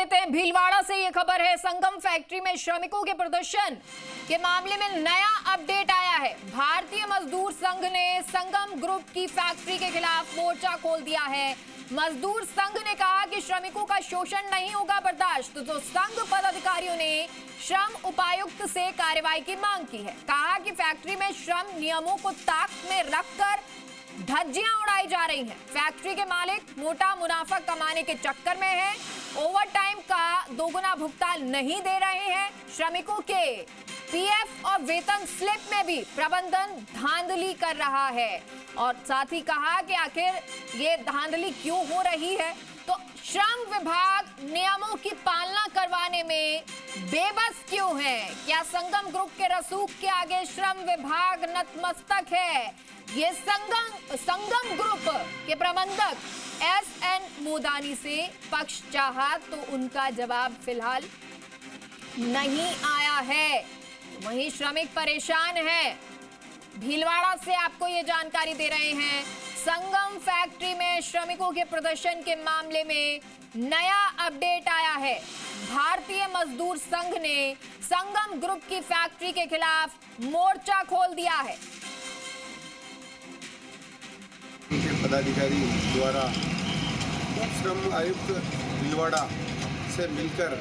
लेते हैं भीलवाड़ा से। ये खबर है, संगम फैक्ट्री में श्रमिकों के प्रदर्शन के मामले में नया अपडेट आया है। भारतीय मजदूर संघ ने संगम ग्रुप की फैक्ट्री के खिलाफ मोर्चा खोल दिया है। मजदूर संघ ने कहा कि श्रमिकों का शोषण नहीं होगा बर्दाश्त। तो संघ पदाधिकारियों ने श्रम उपायुक्त से कार्रवाई की मांग की है। कहा कि फैक्ट्री में श्रम नियमों को ताक में रखकर धज्जियां उड़ाई जा रही हैं। फैक्ट्री के मालिक मोटा मुनाफा कमाने के चक्कर में हैं। ओवर टाइम का दोगुना भुगतान नहीं दे रहे हैं। श्रमिकों के पीएफ और वेतन स्लिप में भी प्रबंधन धांधली कर रहा है। और साथ ही कहा कि आखिर ये धांधली क्यों हो रही है, तो श्रम विभाग नियमों की पालना करवाने में बेबस क्यों है? क्या संगम ग्रुप के रसूख के आगे श्रम विभाग नतमस्तक है? ये संगम ग्रुप के प्रबंधक एसएन मोदानी से पक्ष चाहा तो उनका जवाब फिलहाल नहीं आया है। वहीं श्रमिक परेशान है। भीलवाड़ा से आपको ये जानकारी दे रहे हैं। संगम फैक्ट्री में श्रमिकों के प्रदर्शन के मामले में नया अपडेट आया है। भारतीय मजदूर संघ ने संगम ग्रुप की फैक्ट्री के खिलाफ मोर्चा खोल दिया है। पदाधिकारी द्वारा श्रम आयुक्त भीलवाड़ा से मिलकर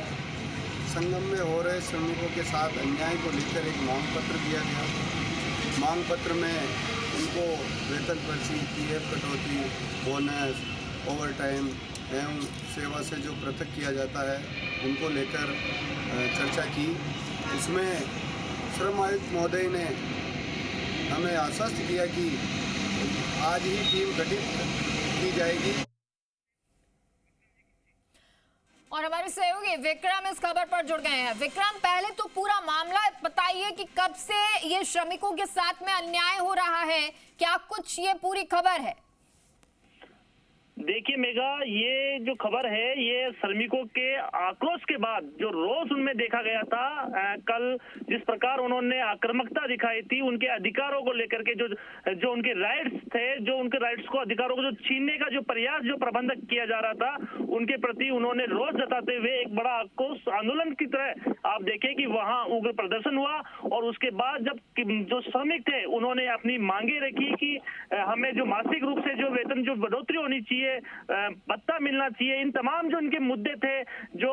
संगम में हो रहे श्रमिकों के साथ अन्याय को लेकर एक मांग पत्र दिया गया। मांग पत्र में उनको वेतन पर्ची, पीएफ कटौती, बोनस, ओवर टाइम एवं सेवा से जो पृथक किया जाता है उनको लेकर चर्चा की। इसमें श्रम आयुक्त महोदय ने हमें आश्वस्त किया कि आज ही टीम गठित की जाएगी। और हमारे सहयोगी विक्रम इस खबर पर जुड़ गए हैं। विक्रम, पहले तो पूरा मामला बताइए कि कब से ये श्रमिकों के साथ में अन्याय हो रहा है, क्या कुछ ये पूरी खबर है? देखिए मेघा, ये जो खबर है ये श्रमिकों के आक्रोश के बाद जो रोष उनमें देखा गया था, कल जिस प्रकार उन्होंने आक्रामकता दिखाई थी उनके अधिकारों को लेकर के, जो उनके राइट्स थे, जो उनके राइट्स को, अधिकारों को जो छीनने का जो प्रयास जो प्रबंधक किया जा रहा था उनके प्रति उन्होंने रोष जताते हुए एक बड़ा आक्रोश आंदोलन की तरह आप देखें कि वहां उग्र प्रदर्शन हुआ। और उसके बाद जब जो श्रमिक थे उन्होंने अपनी मांगे रखी कि हमें जो मासिक रूप से जो वेतन जो बढ़ोतरी होनी चाहिए, भत्ता मिलना चाहिए, इन तमाम जो उनके मुद्दे थे, जो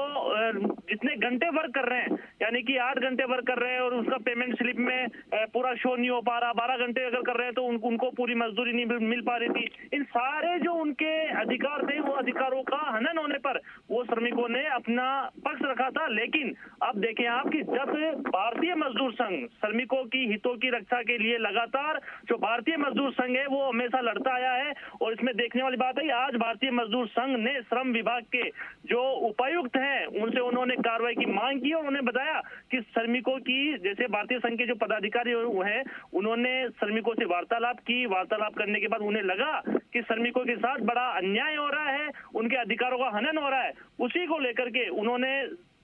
जितने घंटे वर्क कर रहे हैं, यानी कि 8 घंटे वर्क कर रहे हैं और उसका पेमेंट स्लिप में पूरा शो नहीं हो पा रहा, 12 घंटे अगर कर रहे हैं तो उनको पूरी मजदूरी नहीं मिल पा रही थी। इन सारे जो उनके अधिकार थे वो अधिकारों का हनन होने पर वो श्रमिकों ने अपना पक्ष रखा था। लेकिन अब देखें आप कि जब भारतीय मजदूर संघ श्रमिकों की हितों की रक्षा के लिए लगातार जो भारतीय मजदूर संघ है वो हमेशा लड़ता आया है। और इसमें देखने वाली बात है, आज भारतीय मजदूर संघ ने श्रम विभाग के जो उपायुक्त हैं उनसे उन्होंने कार्रवाई की मांग की और उन्होंने बताया कि श्रमिकों की, जैसे भारतीय संघ के जो पदाधिकारी हैं उन्होंने श्रमिकों से वार्तालाप की। वार्तालाप करने के बाद उन्हें लगा कि श्रमिकों के साथ बड़ा अन्याय हो रहा है, उनके अधिकारों का हनन हो रहा है। उसी को लेकर के उन्होंने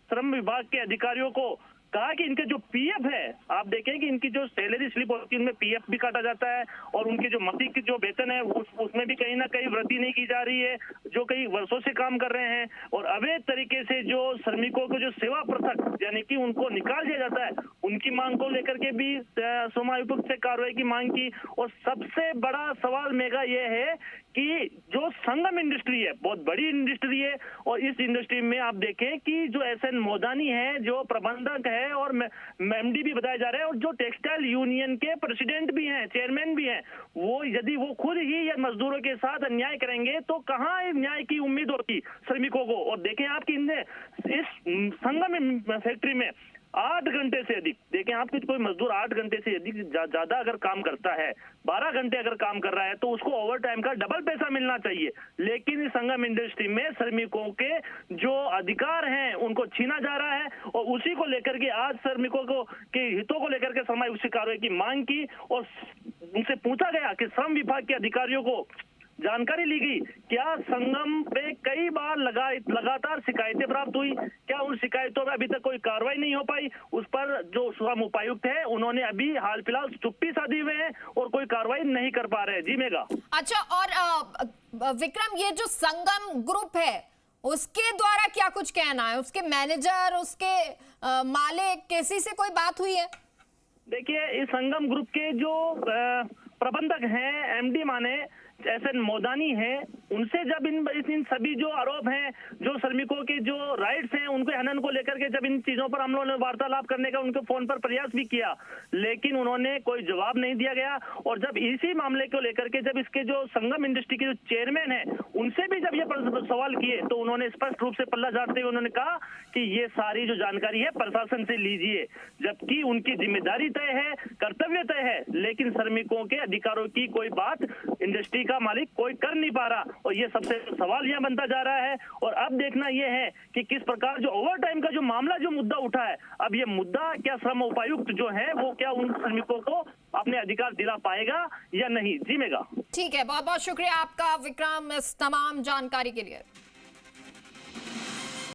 श्रम विभाग के अधिकारियों को कहा कि इनके जो पीएफ है, आप देखें कि इनकी जो सैलरी स्लिप होती है उनमें पीएफ भी काटा जाता है और उनके जो मासिक जो वेतन है उसमें भी कहीं ना कहीं वृद्धि नहीं की जा रही है, जो कई वर्षों से काम कर रहे हैं। और अवैध तरीके से जो श्रमिकों को जो सेवा पृथक यानी कि उनको निकाल दिया जाता है, उनकी मांग को लेकर के भी श्रम आयुक्त से कार्रवाई की मांग की। और सबसे बड़ा सवाल मेगा ये है कि जो संगम इंडस्ट्री है बहुत बड़ी इंडस्ट्री है और इस इंडस्ट्री में आप देखें कि जो एसएन मोदानी है जो प्रबंधक है और एमडी भी बताया जा रहा है और जो टेक्सटाइल यूनियन के प्रेसिडेंट भी हैं, चेयरमैन भी हैं, वो यदि वो खुद ही या मजदूरों के साथ अन्याय करेंगे तो कहां न्याय की उम्मीद होती श्रमिकों को। और देखें आप कि इस संगम फैक्ट्री में 8 घंटे से अधिक, देखें आप कि कोई मजदूर 8 घंटे से अधिक ज्यादा अगर काम करता है, 12 घंटे अगर काम कर रहा है तो उसको ओवर टाइम का डबल पैसा मिलना चाहिए। लेकिन इस संगम इंडस्ट्री में श्रमिकों के जो अधिकार हैं उनको छीना जा रहा है और उसी को लेकर के आज श्रमिकों को के हितों को लेकर के श्रम आयुक्त से कार्रवाई की मांग की और उनसे पूछा गया कि श्रम विभाग के अधिकारियों को जानकारी ली गई, क्या संगम पे कई बार लगातार शिकायतें प्राप्त हुई, क्या उन शिकायतों में अभी तक कोई कार्रवाई नहीं हो पाई। उस पर जो श्रम उपायुक्त है उन्होंने अभी हाल फिलहाल चुप्पी साधी हुए हैं और कोई कार्रवाई नहीं कर पा रहे हैं। जी मेगा। अच्छा, और विक्रम, ये जो संगम ग्रुप है उसके द्वारा क्या कुछ कहना है? उसके मैनेजर, उसके मालिक, किसी से कोई बात हुई है? देखिए, इस संगम ग्रुप के जो प्रबंधक हैं, एमडी माने एसएन मोदानी है, उनसे जब इन सभी जो आरोप हैं, जो श्रमिकों के जो राइट्स हैं उनके हनन को लेकर के जब इन चीजों पर हम लोगों ने वार्तालाप करने का उनके फोन पर प्रयास भी किया, लेकिन उन्होंने कोई जवाब नहीं दिया गया। और जब इसी मामले को लेकर के जब इसके जो संगम इंडस्ट्री के जो चेयरमैन है उनसे भी जब ये सवाल किए तो उन्होंने स्पष्ट रूप से पल्ला झाड़ते हुए उन्होंने कहा कि ये सारी जो जानकारी है प्रशासन से लीजिए, जबकि उनकी जिम्मेदारी तय है, कर्तव्य तय है, लेकिन श्रमिकों के अधिकारों की कोई बात इंडस्ट्री का मालिक कोई कर नहीं पा रहा। और ये सबसे सवाल यह बनता जा रहा है। और अब देखना यह है कि किस प्रकार जो ओवर टाइम का जो मामला जो मुद्दा उठा है, अब ये मुद्दा क्या श्रम उपायुक्त जो है वो क्या उन श्रमिकों को अपने अधिकार दिला पाएगा या नहीं। जी मेगा। ठीक है, बहुत बहुत शुक्रिया आपका विक्रम इस तमाम जानकारी के लिए।